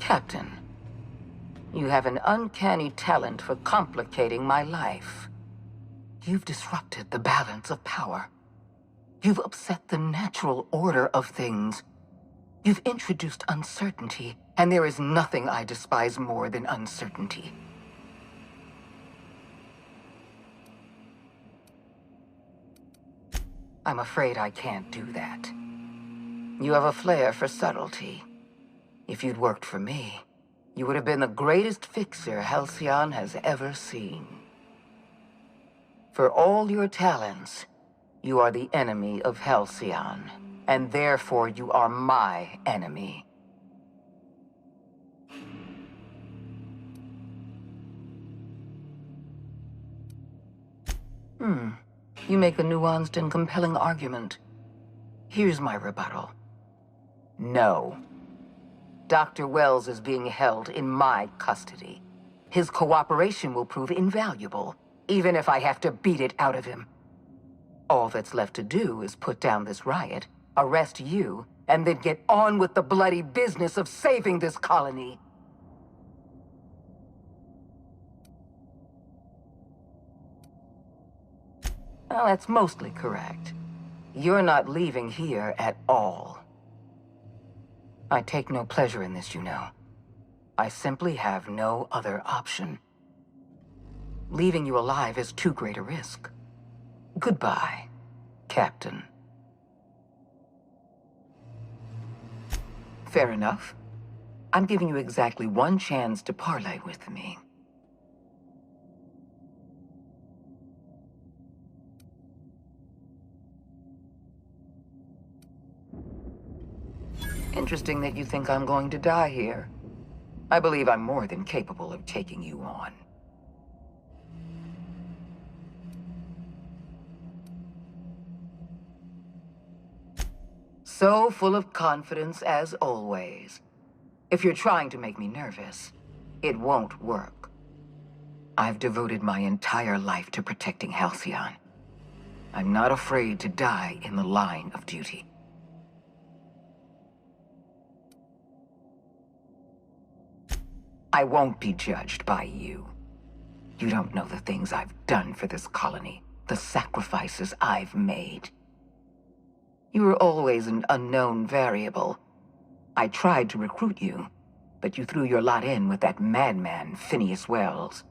Captain, you have an uncanny talent for complicating my life. You've disrupted the balance of power. You've upset the natural order of things. You've introduced uncertainty, and there is nothing I despise more than uncertainty. I'm afraid I can't do that. You have a flair for subtlety. If you'd worked for me, you would have been the greatest fixer Halcyon has ever seen. For all your talents, you are the enemy of Halcyon, and therefore you are my enemy. You make a nuanced and compelling argument. Here's my rebuttal. No. Dr. Wells is being held in my custody. His cooperation will prove invaluable, even if I have to beat it out of him. All that's left to do is put down this riot, arrest you, and then get on with the bloody business of saving this colony. Well, that's mostly correct. You're not leaving here at all. I take no pleasure in this, you know. I simply have no other option. Leaving you alive is too great a risk. Goodbye, Captain. Fair enough. I'm giving you exactly one chance to parley with me. Interesting that you think I'm going to die here. I believe I'm more than capable of taking you on. So full of confidence as always. If you're trying to make me nervous, it won't work. I've devoted my entire life to protecting Halcyon. I'm not afraid to die in the line of duty. I won't be judged by you. You don't know the things I've done for this colony, the sacrifices I've made. You were always an unknown variable. I tried to recruit you, but you threw your lot in with that madman, Phineas Wells.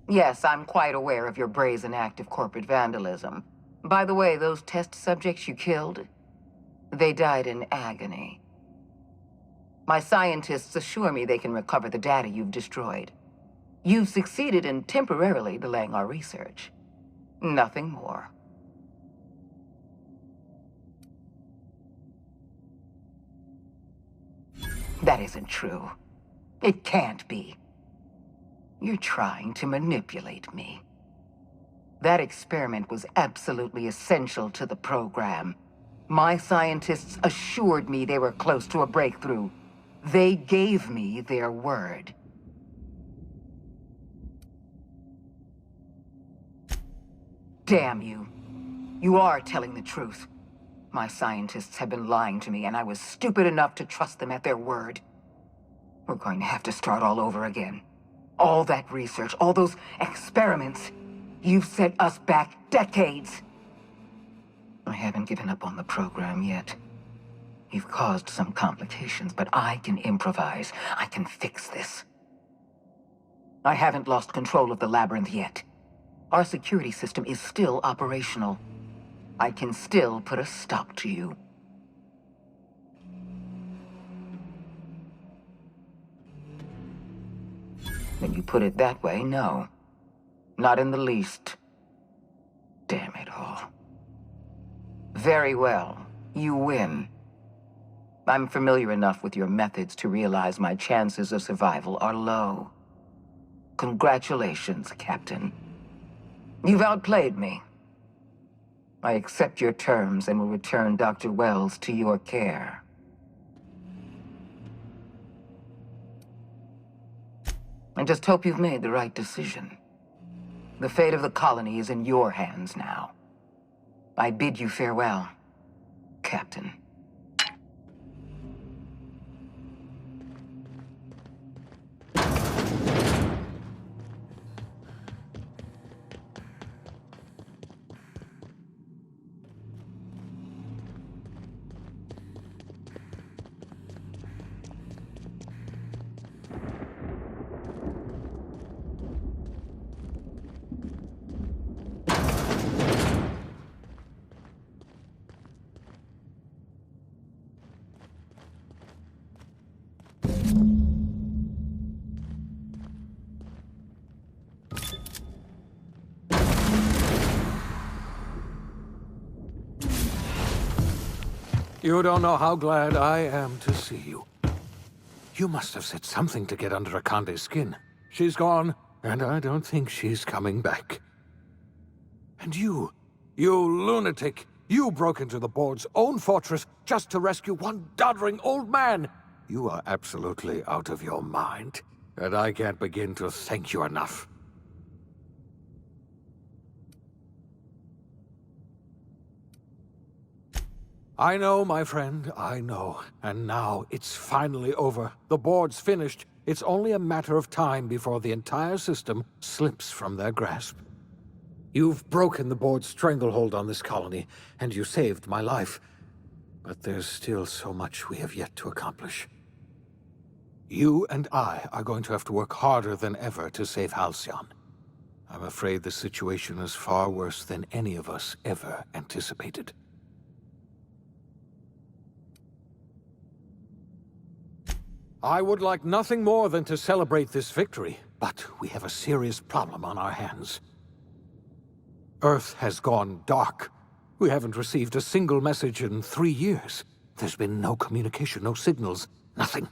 Yes, I'm quite aware of your brazen act of corporate vandalism. By the way, those test subjects you killed, they died in agony. My scientists assure me they can recover the data you've destroyed. You've succeeded in temporarily delaying our research. Nothing more. That isn't true. It can't be. You're trying to manipulate me. That experiment was absolutely essential to the program. My scientists assured me they were close to a breakthrough. They gave me their word. Damn you. You are telling the truth. My scientists have been lying to me, and I was stupid enough to trust them at their word. We're going to have to start all over again. All that research, all those experiments. You've set us back decades. I haven't given up on the program yet. You've caused some complications, but I can improvise. I can fix this. I haven't lost control of the labyrinth yet. Our security system is still operational. I can still put a stop to you. When you put it that way, no. Not in the least. Damn it all. Very well. You win. I'm familiar enough with your methods to realize my chances of survival are low. Congratulations, Captain. You've outplayed me. I accept your terms and will return Dr. Wells to your care. I just hope you've made the right decision. The fate of the colony is in your hands now. I bid you farewell, Captain. You don't know how glad I am to see you. You must have said something to get under Akande's skin. She's gone, and I don't think she's coming back. And you lunatic, you broke into the board's own fortress just to rescue one doddering old man. You are absolutely out of your mind, and I can't begin to thank you enough. I know, my friend, I know. And now it's finally over. The board's finished. It's only a matter of time before the entire system slips from their grasp. You've broken the board's stranglehold on this colony, and you saved my life. But there's still so much we have yet to accomplish. You and I are going to have to work harder than ever to save Halcyon. I'm afraid the situation is far worse than any of us ever anticipated. I would like nothing more than to celebrate this victory, but we have a serious problem on our hands. Earth has gone dark. We haven't received a single message in 3 years. There's been no communication, no signals, nothing.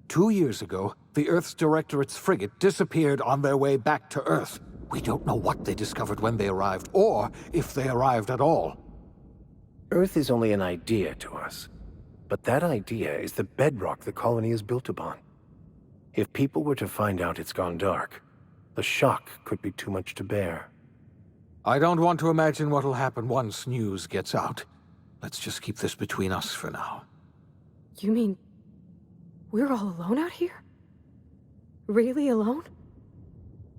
2 years ago, the Earth's Directorate's frigate disappeared on their way back to Earth. We don't know what they discovered when they arrived, or if they arrived at all. Earth is only an idea to us. But that idea is the bedrock the colony is built upon. If people were to find out it's gone dark, the shock could be too much to bear. I don't want to imagine what'll happen once news gets out. Let's just keep this between us for now. You mean we're all alone out here? Really alone?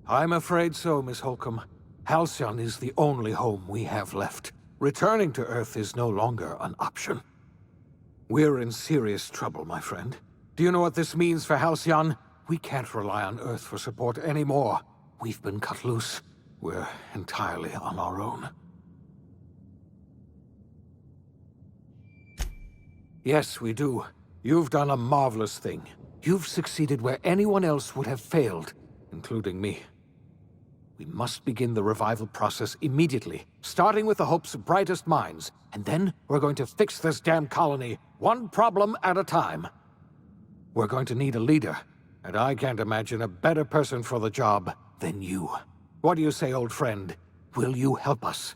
I'm afraid so, Miss Holcomb. Halcyon is the only home we have left. Returning to Earth is no longer an option. We're in serious trouble, my friend. Do you know what this means for Halcyon? We can't rely on Earth for support anymore. We've been cut loose. We're entirely on our own. Yes, we do. You've done a marvelous thing. You've succeeded where anyone else would have failed, including me. We must begin the revival process immediately, starting with the Hope's brightest minds, and then we're going to fix this damn colony, one problem at a time. We're going to need a leader, and I can't imagine a better person for the job than you. What do you say, old friend? Will you help us?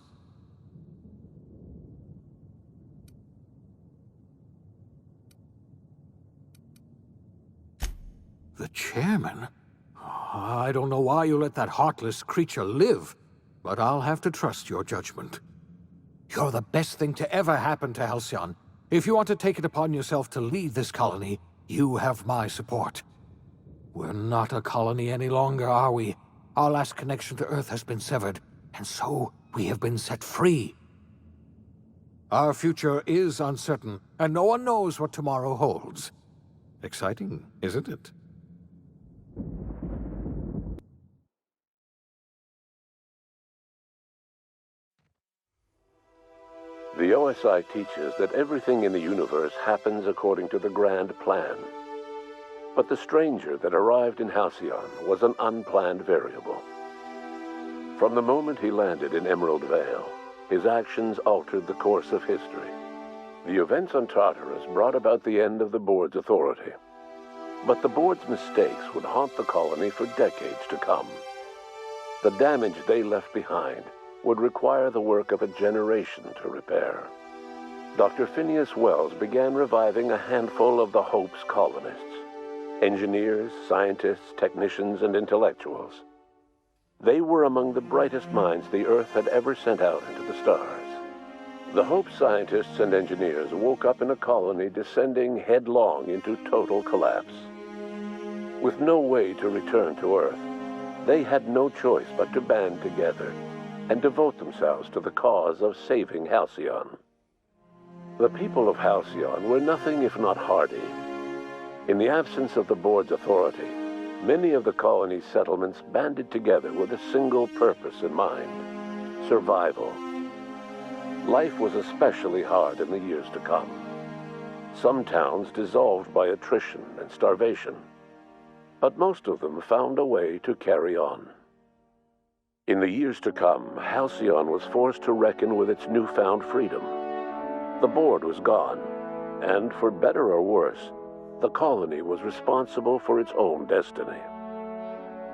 The chairman? I don't know why you let that heartless creature live, but I'll have to trust your judgment. You're the best thing to ever happen to Halcyon. If you want to take it upon yourself to lead this colony, you have my support. We're not a colony any longer, are we? Our last connection to Earth has been severed, and so we have been set free. Our future is uncertain, and no one knows what tomorrow holds. Exciting, isn't it? The OSI teaches that everything in the universe happens according to the grand plan. But the stranger that arrived in Halcyon was an unplanned variable. From the moment he landed in Emerald Vale, his actions altered the course of history. The events on Tartarus brought about the end of the board's authority. But the board's mistakes would haunt the colony for decades to come. The damage they left behind would require the work of a generation to repair. Dr. Phineas Wells began reviving a handful of the Hope's colonists. Engineers, scientists, technicians, and intellectuals. They were among the brightest minds the Earth had ever sent out into the stars. The Hope scientists and engineers woke up in a colony descending headlong into total collapse. With no way to return to Earth, they had no choice but to band together and devote themselves to the cause of saving Halcyon. The people of Halcyon were nothing if not hardy. In the absence of the board's authority, many of the colony's settlements banded together with a single purpose in mind: survival. Life was especially hard in the years to come. Some towns dissolved by attrition and starvation, but most of them found a way to carry on. In the years to come, Halcyon was forced to reckon with its newfound freedom. The board was gone, and for better or worse, the colony was responsible for its own destiny.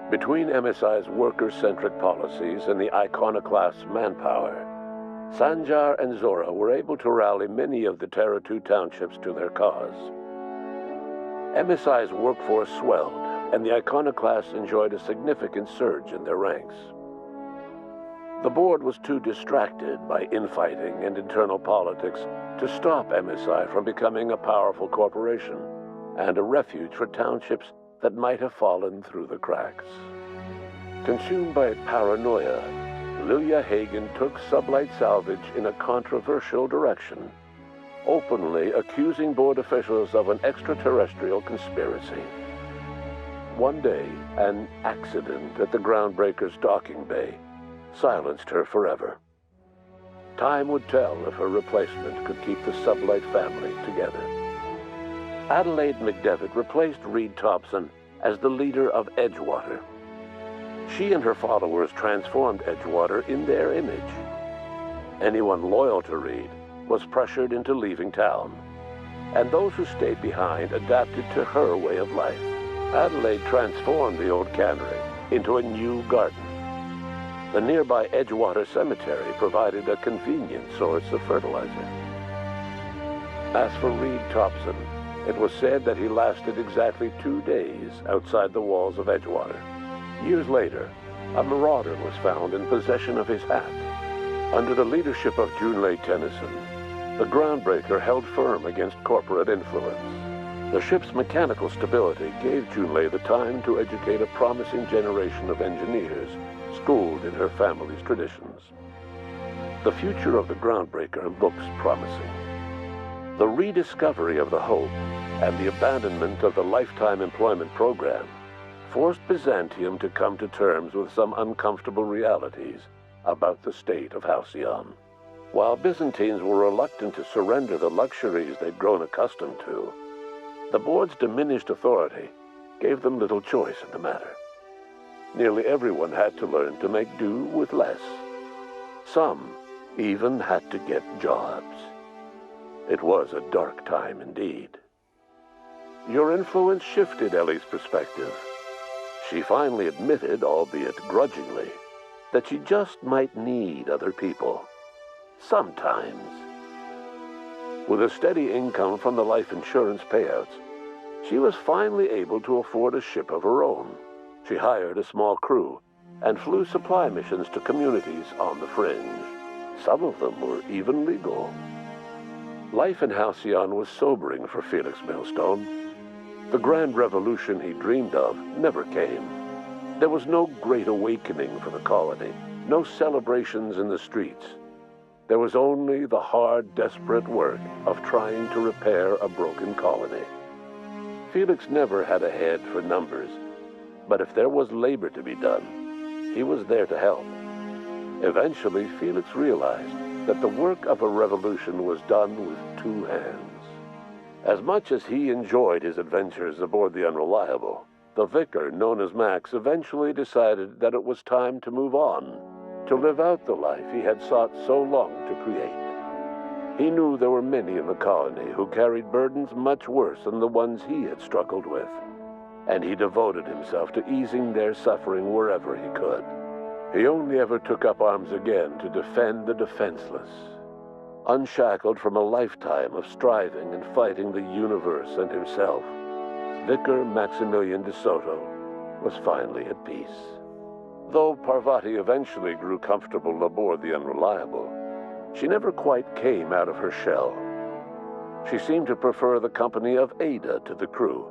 Between MSI's worker-centric policies and the iconoclast's manpower, Sanjar and Zora were able to rally many of the Terra 2 townships to their cause. MSI's workforce swelled, and the iconoclasts enjoyed a significant surge in their ranks. The board was too distracted by infighting and internal politics to stop MSI from becoming a powerful corporation and a refuge for townships that might have fallen through the cracks. Consumed by paranoia, Lilia Hagen took Sublight Salvage in a controversial direction, openly accusing board officials of an extraterrestrial conspiracy. One day, an accident at the Groundbreaker's docking bay silenced her forever. Time would tell if her replacement could keep the Sublight family together. Adelaide McDevitt replaced Reed Thompson as the leader of Edgewater. She and her followers transformed Edgewater in their image. Anyone loyal to Reed was pressured into leaving town, and those who stayed behind adapted to her way of life. Adelaide transformed the old cannery into a new garden. The nearby Edgewater Cemetery provided a convenient source of fertilizer. As for Reed Thompson, it was said that he lasted exactly 2 days outside the walls of Edgewater. Years later, a marauder was found in possession of his hat. Under the leadership of Junlei Tennyson, the Groundbreaker held firm against corporate influence. The ship's mechanical stability gave Junlei the time to educate a promising generation of engineers schooled in her family's traditions. The future of the Groundbreaker looks promising. The rediscovery of the Hope and the abandonment of the lifetime employment program forced Byzantium to come to terms with some uncomfortable realities about the state of Halcyon. While Byzantines were reluctant to surrender the luxuries they'd grown accustomed to, the board's diminished authority gave them little choice in the matter. Nearly everyone had to learn to make do with less. Some even had to get jobs. It was a dark time indeed. Your influence shifted Ellie's perspective. She finally admitted, albeit grudgingly, that she just might need other people. Sometimes. With a steady income from the life insurance payouts, she was finally able to afford a ship of her own. She hired a small crew and flew supply missions to communities on the fringe. Some of them were even legal. Life in Halcyon was sobering for Felix Millstone. The grand revolution he dreamed of never came. There was no great awakening for the colony, no celebrations in the streets. There was only the hard, desperate work of trying to repair a broken colony. Felix never had a head for numbers, but if there was labor to be done, he was there to help. Eventually, Felix realized that the work of a revolution was done with 2 hands. As much as he enjoyed his adventures aboard the Unreliable, the vicar, known as Max, eventually decided that it was time to move on, to live out the life he had sought so long to create. He knew there were many in the colony who carried burdens much worse than the ones he had struggled with, and he devoted himself to easing their suffering wherever he could. He only ever took up arms again to defend the defenseless. Unshackled from a lifetime of striving and fighting the universe and himself, Vicar Maximilian de Soto was finally at peace. Though Parvati eventually grew comfortable aboard the Unreliable, she never quite came out of her shell. She seemed to prefer the company of Ada to the crew,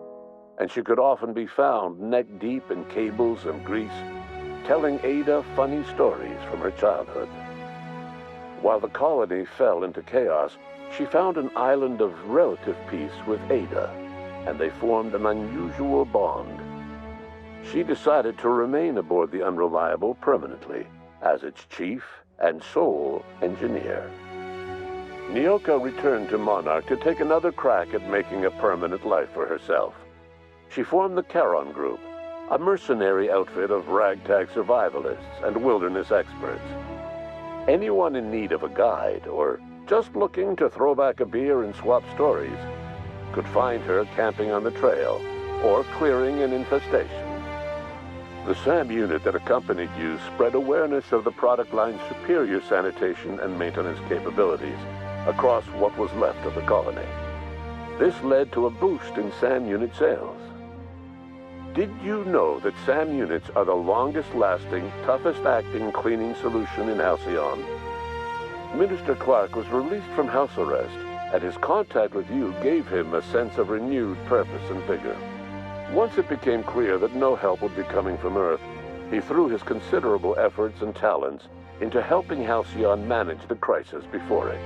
and she could often be found neck-deep in cables and grease, telling Ada funny stories from her childhood. While the colony fell into chaos, she found an island of relative peace with Ada, and they formed an unusual bond. She decided to remain aboard the Unreliable permanently as its chief and sole engineer. Nyoka returned to Monarch to take another crack at making a permanent life for herself. She formed the Charon Group, a mercenary outfit of ragtag survivalists and wilderness experts. Anyone in need of a guide or just looking to throw back a beer and swap stories could find her camping on the trail or clearing an infestation. The SAM unit that accompanied you spread awareness of the product line's superior sanitation and maintenance capabilities across what was left of the colony. This led to a boost in SAM unit sales. Did you know that SAM units are the longest-lasting, toughest-acting cleaning solution in Halcyon? Minister Clark was released from house arrest, and his contact with you gave him a sense of renewed purpose and vigor. Once it became clear that no help would be coming from Earth, he threw his considerable efforts and talents into helping Halcyon manage the crisis before it.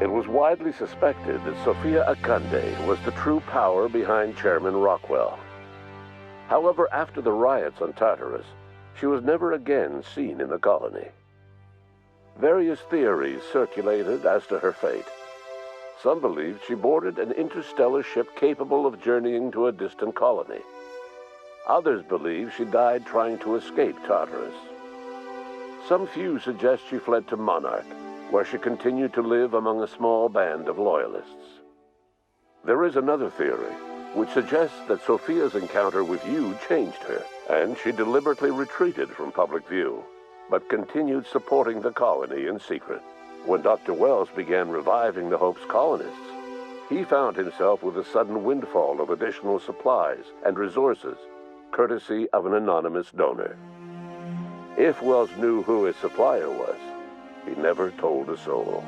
It was widely suspected that Sophia Akande was the true power behind Chairman Rockwell. However, after the riots on Tartarus, she was never again seen in the colony. Various theories circulated as to her fate. Some believed she boarded an interstellar ship capable of journeying to a distant colony. Others believe she died trying to escape Tartarus. Some few suggest she fled to Monarch, where she continued to live among a small band of loyalists. There is another theory, which suggests that Sophia's encounter with you changed her, and she deliberately retreated from public view, but continued supporting the colony in secret. When Dr. Wells began reviving the Hope's colonists, he found himself with a sudden windfall of additional supplies and resources, courtesy of an anonymous donor. If Wells knew who his supplier was, he never told a soul.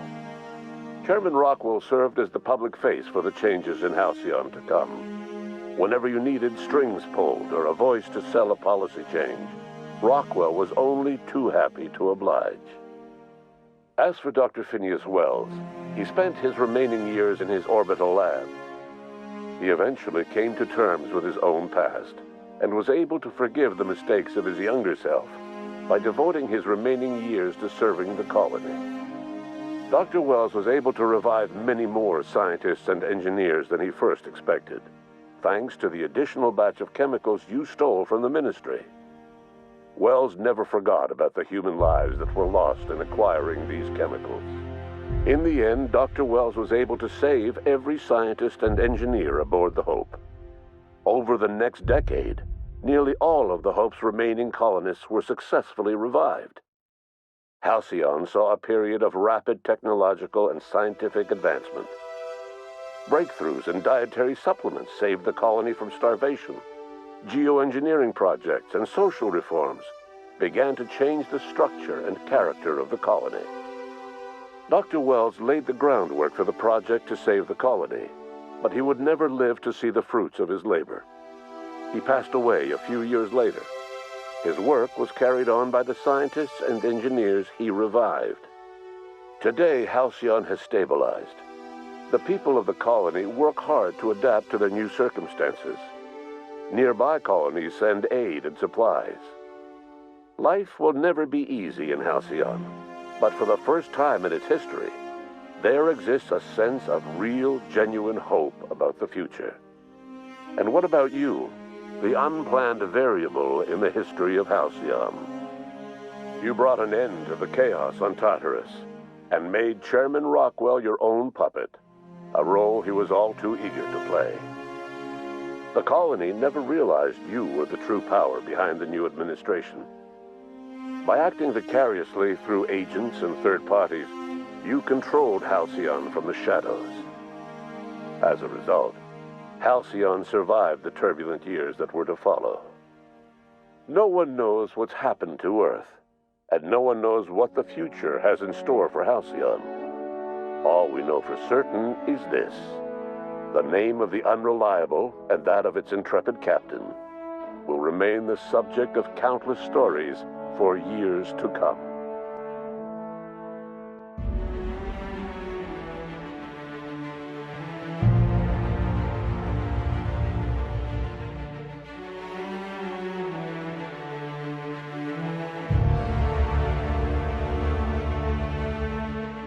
Chairman Rockwell served as the public face for the changes in Halcyon to come. Whenever you needed strings pulled or a voice to sell a policy change, Rockwell was only too happy to oblige. As for Dr. Phineas Wells, he spent his remaining years in his orbital lab. He eventually came to terms with his own past and was able to forgive the mistakes of his younger self by devoting his remaining years to serving the colony. Dr. Wells was able to revive many more scientists and engineers than he first expected, thanks to the additional batch of chemicals you stole from the Ministry. Wells never forgot about the human lives that were lost in acquiring these chemicals. In the end, Dr. Wells was able to save every scientist and engineer aboard the Hope. Over the next decade, nearly all of the Hope's remaining colonists were successfully revived. Halcyon saw a period of rapid technological and scientific advancement. Breakthroughs in dietary supplements saved the colony from starvation. Geoengineering projects and social reforms began to change the structure and character of the colony. Dr. Wells laid the groundwork for the project to save the colony, but he would never live to see the fruits of his labor. He passed away a few years later. His work was carried on by the scientists and engineers he revived. Today, Halcyon has stabilized. The people of the colony work hard to adapt to their new circumstances. Nearby colonies send aid and supplies. Life will never be easy in Halcyon, but for the first time in its history, there exists a sense of real, genuine hope about the future. And what about you, the unplanned variable in the history of Halcyon? You brought an end to the chaos on Tartarus and made Chairman Rockwell your own puppet, a role he was all too eager to play. The colony never realized you were the true power behind the new administration. By acting vicariously through agents and third parties, you controlled Halcyon from the shadows. As a result, Halcyon survived the turbulent years that were to follow. No one knows what's happened to Earth, and no one knows what the future has in store for Halcyon. All we know for certain is this: the name of the Unreliable and that of its intrepid captain will remain the subject of countless stories for years to come.